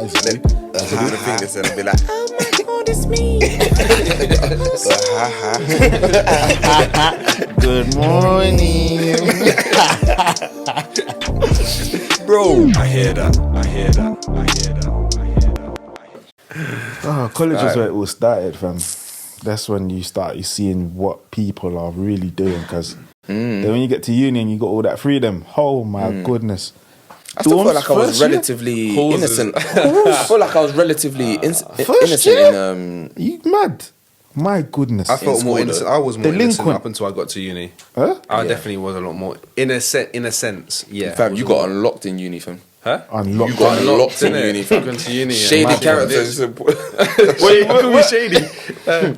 That's what the thing is, and I'll be like, oh my God, it's me. Good morning. Bro. I hear that. Oh, college was where it all started, fam. That's when you start seeing what people are really doing. Because then when you get to uni and you got all that freedom, oh my goodness. I still felt like I was relatively innocent. I feel like I was relatively innocent in You mad? My goodness. I felt more innocent. I was more innocent up until I got to uni. Huh? I definitely was a lot more in a sense. Yeah, fam, you got unlocked in uni, fam. Huh? Unlocked. You got unlocked in uni, fam. To uni, Shady characters. Wait, you call me shady?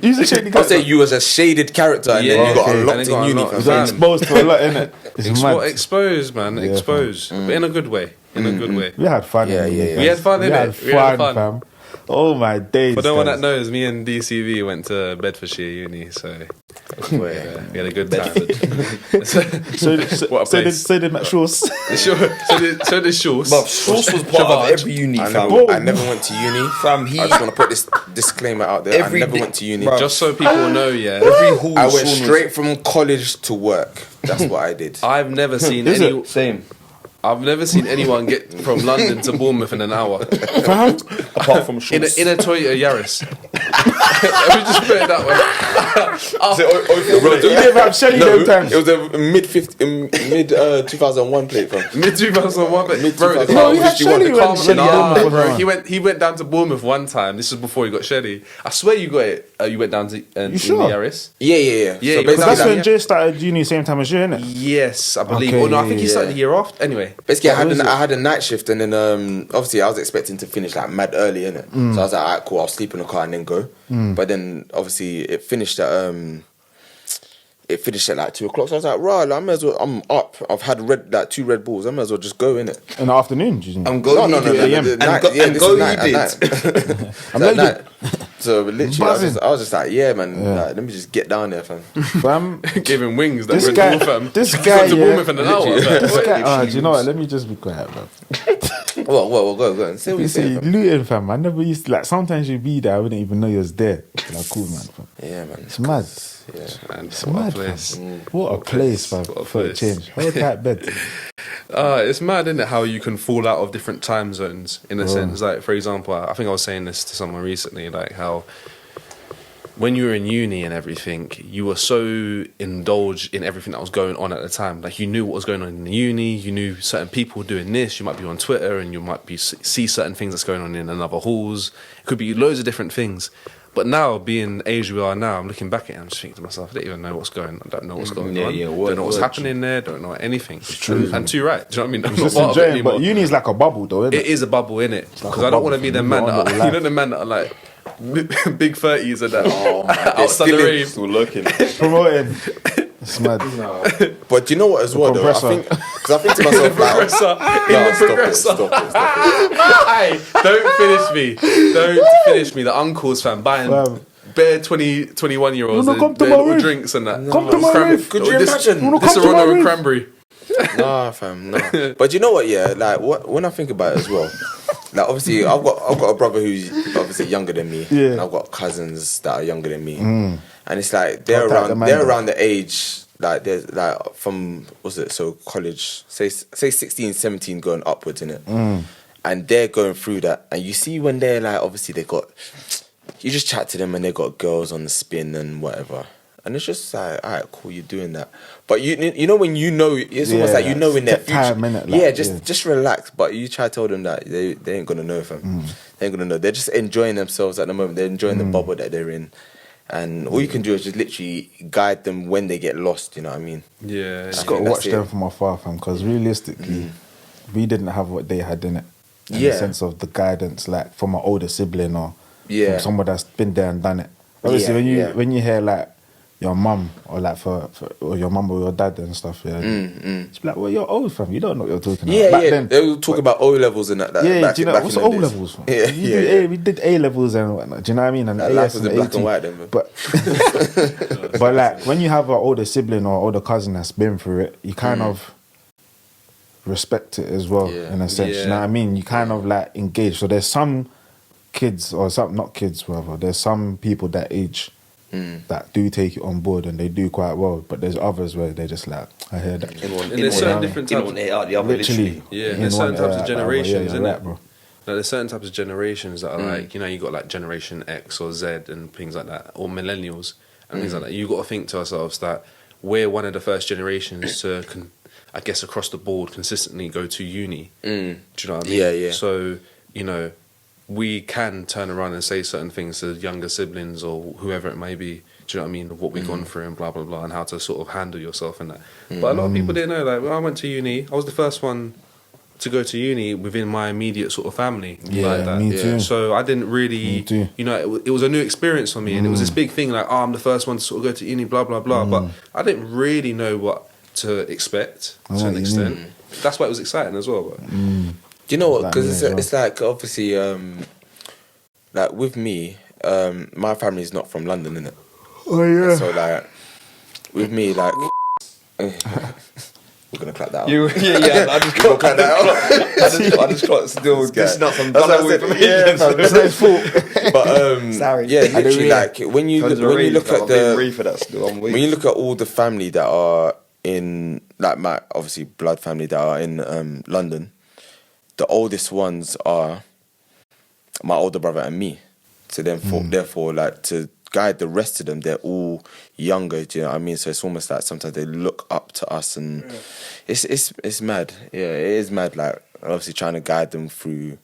Use a shady I'll character. say you was a shaded character, and then you got unlocked in uni, You got exposed to a lot, innit? It's mad. Exposed, man. Yeah, Exposed. But in a good way. In a good way. We had fun. Yeah. We had fun, innit? We had fun, fam. Oh my days. For no one that knows, me and DCV went to Bedfordshire Uni, so we had a good time. So did Matt Shauce. So did Shauce. But Shauce was part of every uni, fam. I never went to uni, fam. I just want to put this disclaimer out there. I never went to uni. Just so people know, yeah. I went straight from college to work. That's what I did. I've never seen I've never seen anyone get from London to Bournemouth in an hour. Apart from Shauce. In a Toyota Yaris. Let me just put it that way. You never have Shelly them times. It was a mid 2001 plate, fam. Mid 2001, but he went down to Bournemouth one time. This was before he got Shelly. I swear you got it. You went down to in the Yaris. Yeah. So because that's when Jay started uni same time as you, innit? Yes, I believe. Okay, I think he started the year after. Anyway, basically, I had a night shift, and then obviously I was expecting to finish like mad early, innit? So I was like, alright, cool. I'll sleep in the car and then go. But then obviously it finished at like 2 o'clock. So I was like, right, I may as well. I'm up. I've had 2 Red Bulls. I may as well just go in it In the afternoon, do you think? I'm going. No. At night. So literally, I was just like, yeah, man. Like, let me just get down there, fam. Give him wings. This guy, to Bournemouth in an hour. This guy, do you know what? Let me just be quiet, bro. Well, go and say what you say. Luton, fam. I never used to, like, sometimes you'd be there, I wouldn't even know you was there. Like, cool, man. Fam. Yeah, man. It's mad. Yeah, It's what mad, a place. fam. What a place, fam. For a change. Hold that bed. It's mad, isn't it, how you can fall out of different time zones in a sense. Like, for example, I think I was saying this to someone recently, like how when you were in uni and everything, you were so indulged in everything that was going on at the time. Like, you knew what was going on in the uni, you knew certain people doing this, you might be on Twitter and you might be see certain things that's going on in another halls. It could be loads of different things. But now, being the age we are now, I'm looking back at it and I'm just thinking to myself, I don't even know what's going on. I don't know what's going on. Don't know what's happening there. Don't know anything. It's true. And too right. Do you know what I mean? I'm not part of it anymore. But uni is like a bubble, though, isn't it? It is a bubble, innit? Because I don't want to be the man that are, the man that are like big 30s and that. Oh, outside the rave. Still looking. Promoting. It's mad. But do you know what as well, though? I think to myself, like, Stop it. Hey, don't finish me. The uncles, fam, buying bare 21-year-olds little drinks and that. Come to my rave. Could you imagine? This is Ronald and Cranberry. Nah, fam, nah. But you know what? Yeah, like when I think about it as well, like obviously I've got a brother who's obviously younger than me, and I've got cousins that are younger than me, and it's like they're around the age. Like there's like from college, say 16, 17 going upwards, innit? And they're going through that, and you see when they're like, obviously you just chat to them and they got girls on the spin and whatever, and it's just like, alright, cool, you're doing that, but you know when you know, it's almost like you know in their future, just relax. But you try to tell them that they ain't gonna know, fam. They ain't gonna know. They're just enjoying themselves at the moment. They're enjoying the bubble that they're in. And all you can do is just literally guide them when they get lost, you know what I mean? Yeah. Just got to watch them from afar, fam, because realistically, we didn't have what they had, in it. In the sense of the guidance, like from an older sibling or from someone that's been there and done it. Obviously, when you hear like your mum or like or your mum or your dad and stuff, it's like, well, you're old, fam. You don't know what you're talking about. Back then, they will talk about O levels and that. Do you know what's O levels? Fam? We did A levels and whatnot. Do you know what I mean? And life was in black and white then, man. But like when you have an older sibling or older cousin that's been through it, you kind of respect it as well, in a sense. You know what I mean? You kind of like engage. So there's some kids, or some, not kids, whatever, there's some people that age that do take it on board and they do quite well, but there's others where they're just like, I hear that. There's certain different types. Literally. Yeah, there's certain types of generations, isn't it? Bro. Like, there's certain types of generations that are like, you know, you got like Generation X or Z and things like that, or millennials and things like that. You got to think to ourselves that we're one of the first generations to, I guess, across the board, consistently go to uni. Do you know what I mean? Yeah. So, you know, we can turn around and say certain things to younger siblings or whoever it may be. Do you know what I mean? Of what we've gone through and blah, blah, blah, and how to sort of handle yourself and that. But a lot of people didn't know. Like, when I went to uni, I was the first one to go to uni within my immediate sort of family. Like that. Me too. So I didn't really, you know, it was a new experience for me, and it was this big thing like, I'm the first one to sort of go to uni, blah, blah, blah. But I didn't really know what to expect to an extent. That's why it was exciting as well. But. Do you know what? Because it's like, obviously, like with me, my family's not from London, innit? Oh, yeah. So, like, with me, like, we're going to clap that out. I just clocked that out. I just clocked still. This is not some valuable information. That's not his fault. But, sorry. Yeah, literally, like, when you look at when you look at all the family that are in, like, my, obviously, blood family that are in London, the oldest ones are my older brother and me. So therefore, like, to guide the rest of them, they're all younger. Do you know what I mean? So it's almost like sometimes they look up to us, and it's mad. Yeah, it is mad. Like, obviously trying to guide them through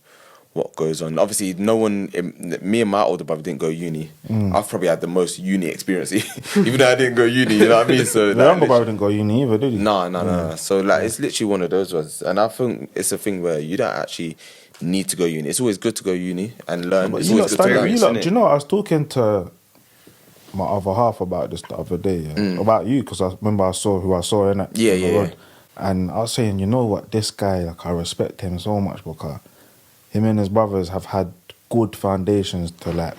what goes on. Obviously, me and my older brother didn't go uni. I've probably had the most uni experience, even though I didn't go uni. You know what I mean? So the younger brother didn't go uni either, did he? No. So like, it's literally one of those ones, and I think it's a thing where you don't actually need to go uni. It's always good to go uni and learn. But it's always good to learn. Do you know, I was talking to my other half about this the other day, about you, because I remember I saw who I saw in it. Yeah. And I was saying, you know what, this guy, like, I respect him so much because him and his brothers have had good foundations to, like,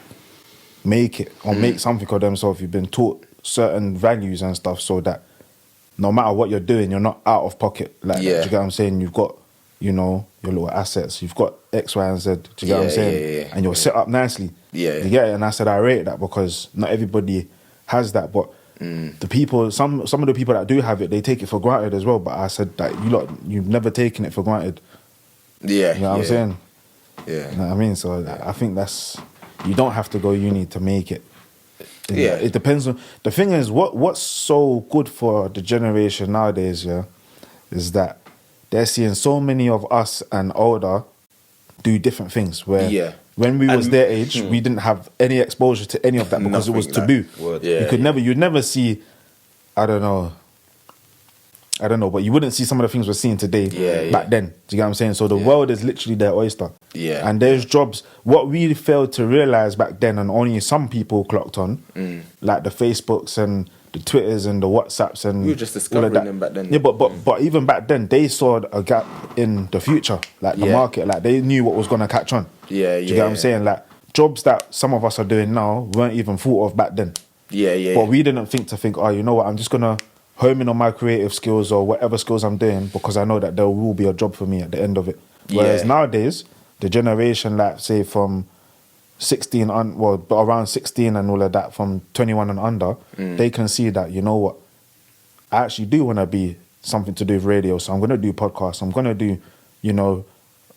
make it or make something of themselves. You've been taught certain values and stuff so that no matter what you're doing, you're not out of pocket. Like, do you get what I'm saying? You've got, you know, your little assets. You've got X, Y, and Z. Do you get what I'm saying? Yeah. And you're set up nicely. Yeah. You get it? And I said I rate that because not everybody has that. But the people, some of the people that do have it, they take it for granted as well. But I said that you've never taken it for granted. Yeah. You know what I'm saying? Yeah. You know what I mean? So I think that's, you don't have to go uni to make it. Yeah. It depends on, the thing is, what's so good for the generation nowadays, is that they're seeing so many of us and older do different things where when we was their age, we didn't have any exposure to any of that because it was taboo. You'd never see, I don't know, but you wouldn't see some of the things we're seeing today back then. Do you get what I'm saying? So the world is literally their oyster. Yeah. And there's jobs, what we failed to realise back then, and only some people clocked on, like the Facebooks and the Twitters and the WhatsApps and we were just discovering them back then. Yeah, but even back then, they saw a gap in the future, like the market. Like, they knew what was going to catch on. Do you get what I'm saying? Like, jobs that some of us are doing now weren't even thought of back then. But we didn't think, oh, you know what, I'm just going to home in on my creative skills or whatever skills I'm doing because I know that there will be a job for me at the end of it. Whereas nowadays, the generation, like, say, from 16 around 16 and all of that, from 21 and under, they can see that, you know what, I actually do want to be something to do with radio, so I'm going to do podcasts, I'm going to do, you know,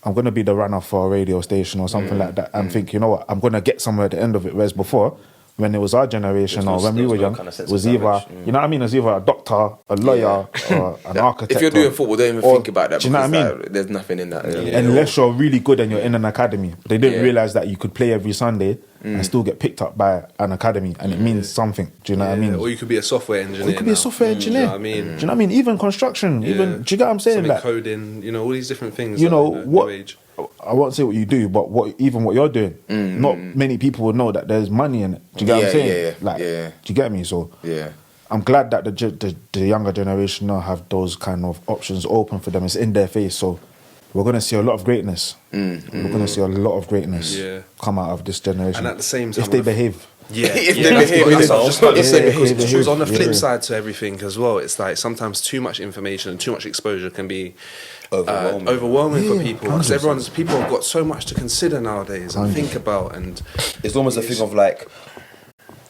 I'm going to be the runner for a radio station or something like that, and think, you know what, I'm going to get somewhere at the end of it. Whereas before, when it was our generation or when we were young, it was either, you know what I mean, it was either a doctor, a lawyer, or an architect. If you're doing football, don't even think about that. Do you know what I mean? Like, there's nothing in that. Unless you're really good and you're in an academy. They didn't realise that you could play every Sunday and still get picked up by an academy, and it means something. Do you know what I mean? Or you could be a software engineer. Or you could be a software engineer. Do you know what I mean? Do you know what I mean? Even construction. Even, do you get what I'm saying? Something like, coding, you know, all these different things. You know, what age. I won't say what you do, but what you're doing, not many people would know that there's money in it. Do you get what I'm saying? Do you get me? So I'm glad that the younger generation now have those kind of options open for them. It's in their face, so we're going to see a lot of greatness. We're going to see a lot of greatness come out of this generation. And at the same time, if they behave. Yeah, if they behave, because on the flip side to everything as well, it's like sometimes too much information and too much exposure can be overwhelming for people, because people have got so much to consider nowadays and think about, and it's almost a thing of like,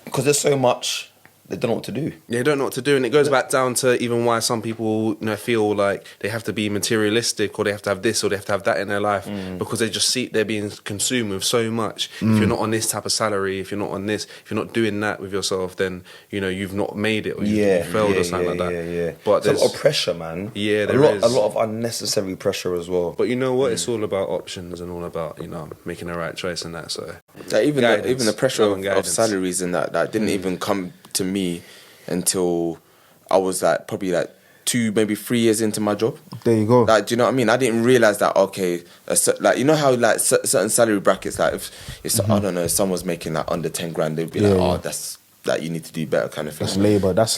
because there's so much, they don't know what to do. They don't know what to do, and it goes back down to even why some people, feel like they have to be materialistic, or they have to have this, or they have to have that in their life, because they just see they're being consumed with so much. If you're not on this type of salary, if you're not on this, if you're not doing that with yourself, then you've not made it, or you've failed, or something like that. Yeah. But there's a lot of pressure, man. Yeah, a lot of unnecessary pressure as well. But you know what? It's all about options and all about making the right choice and that. So even the pressure of salaries and that didn't even come to me until I was probably 2, maybe 3 years into my job. There you go. Do you know what I mean? I didn't realize that. Okay, you know how certain salary brackets, if I don't know, if someone's making under 10 grand, they'd be that's you need to do better kind of thing. That's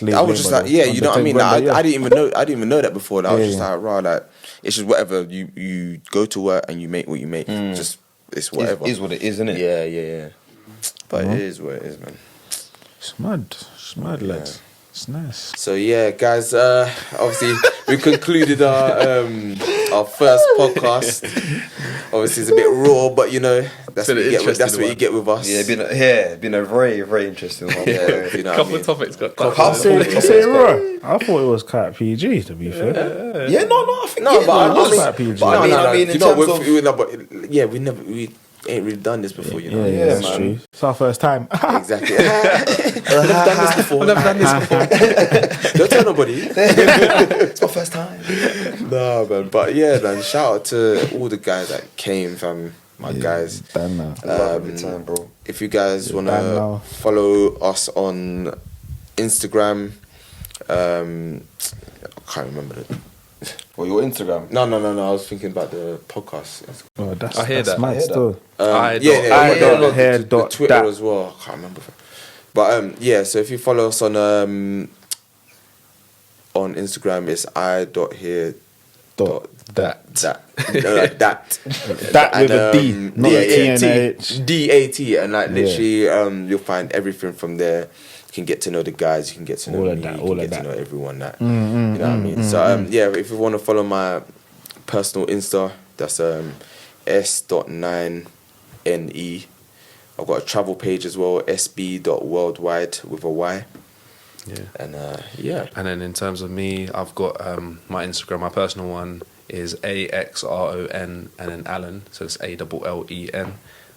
labour. I was just you know what I mean? I didn't even know that before. I was just it's just whatever, you go to work and you make what you make. Just it's whatever. It is what it is, isn't it? Yeah. But it is what it is, man. It's mad, lads. It's nice. So yeah, guys. Obviously, we concluded our first podcast. Obviously, it's a bit raw, but that's what you get with us. Yeah, been a very, very interesting one. A couple of topics got cut. I thought it was quite PG, to be fair. Yeah, no, I think it was quite PG. I mean, in terms of... we never ain't really done this before, Yeah, that's true. It's our first time. Exactly. I've never done this before. Don't tell nobody. It's my first time. No, man. But yeah, man. Shout out to all the guys that came, fam. My guys. Damn now. Lovely time, bro. If you guys wanna follow us on Instagram, I can't remember it. Or your Instagram? No. I was thinking about the podcast. Oh, that's mad still. The Twitter as well. I can't remember. But so if you follow us on Instagram, it's I.here. That with a D, not a TNH. DAT, and literally, you'll find everything from there. You can get to know the guys, you can get to know me, you can get to know everyone you know what I mean? So if you want to follow my personal Insta, that's s.9ne. I've got a travel page as well, sb.worldwide with a Y. Yeah. And And then in terms of me, I've got my Instagram, my personal one is AXRON and then Allen, so it's ALLEN.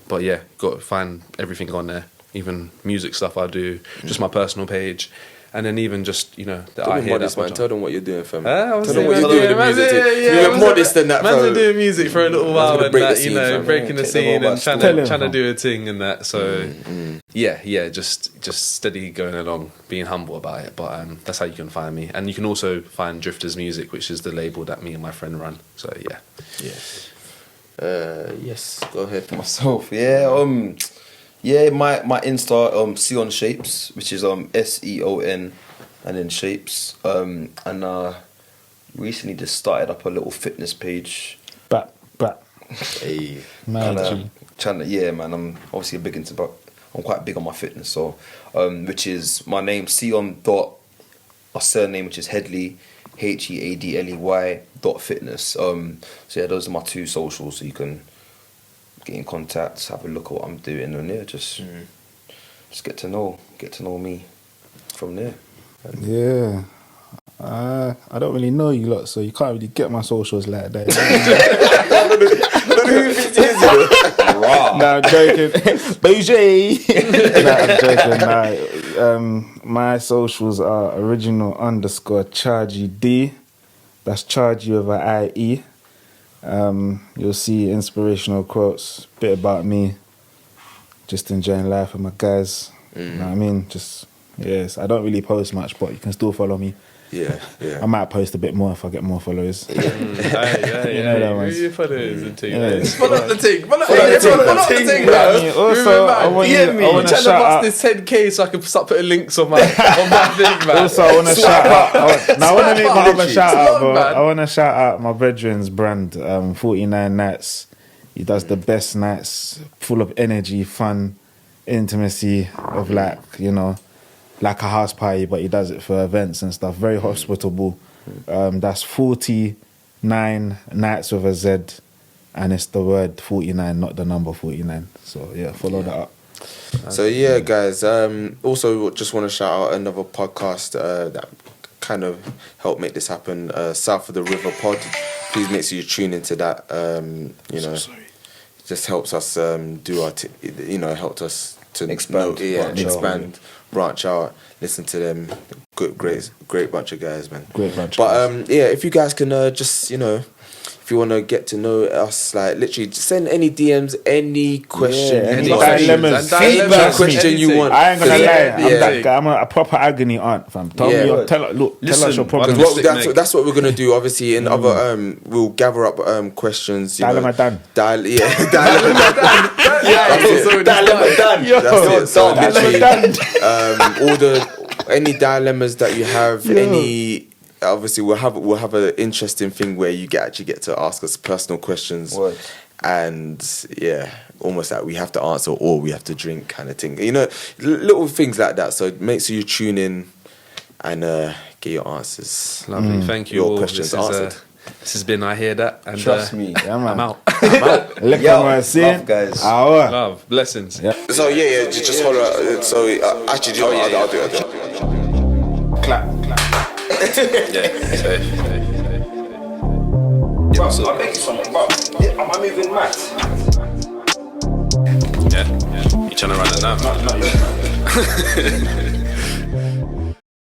But yeah, got to find everything on there. Even music stuff I do, just my personal page, and then even just that I hear that. Man, tell them what you're doing, fam. Tell them what you're doing with music. You're modest than that, fam. Man's been doing music for a little while and that, breaking the scene and trying to do a thing and that. So just steady going along, being humble about it. But that's how you can find me, and you can also find Drifters Music, which is the label that me and my friend run. So yeah. Yes, go ahead. Myself, my Insta, Seonshapes, which is SEON and then shapes. And recently just started up a little fitness page. Back. Hey. Man, man, I'm obviously I'm quite big on my fitness, so which is my name, Seon dot my surname, which is Headley, HEADLEY .fitness. So those are my 2 socials, so you can get in contact, have a look at what I'm doing, and just get to know me from there. Yeah. I don't really know you lot, so you can't really get my socials like that. Nah, I'm joking. BG. I'm joking. My socials are original _ Chargie D. That's Chargie with an IE. You'll see inspirational quotes, bit about me, just enjoying life with my guys. You know what I mean? Just I don't really post much, but you can still follow me. Yeah. I might post a bit more if I get more followers. Hey, You know that ones. Who you followers and thing? Yeah. Follow up the thing. Follow up the thing, Yeah, bro. I mean, also, I want I'm to trying to shout bust out. this 10k so I can start putting links on my thing, man. Also, I want to shout out. I want to make my other shout out, bro. man. I want to shout out my brethren's brand, 49 Nights. He does the best nights, full of energy, fun, intimacy, of like, you know, like a house party, but he does it for events and stuff. Very hospitable. That's 49 Nights with a Z, and it's the word 49, not the number 49. So yeah, follow that up. So yeah, guys. Also, just want to shout out another podcast that kind of helped make this happen. South of the River Pod. Please make sure you tune into that. You know, just helps us do our. Helped us to Expand, branch out. Listen to them. Good, great bunch of guys, man. Great bunch. But yeah, if you guys can just if you want to get to know us, like literally, just send any DMs, any question, any dilemmas, feedback question you want. I ain't gonna lie, I'm Yeah. that guy. I'm a proper agony aunt, fam. Tell us your problems. That's what we're gonna do. Obviously, in other we'll gather up questions. Dilemma done. Dilemma done. Yo, So literally, any dilemmas that you have, any. Obviously, we'll have an interesting thing where you actually get to ask us personal questions, and almost like we have to answer or we have to drink kind of thing. You know, little things like that. So make sure you tune in and get your answers. Lovely, thank you. Your all. questions answered. This has been I Hear That, and Trust me, yeah, man. I'm out. Look Yo, what I'm saying. love, guys. Love, blessings. Yeah. So just hold on. So actually, I'll do it. Clap. Safe. Bro, I'll make you something. Bro, am I moving mad? Yeah. You trying to run it now? Not yet.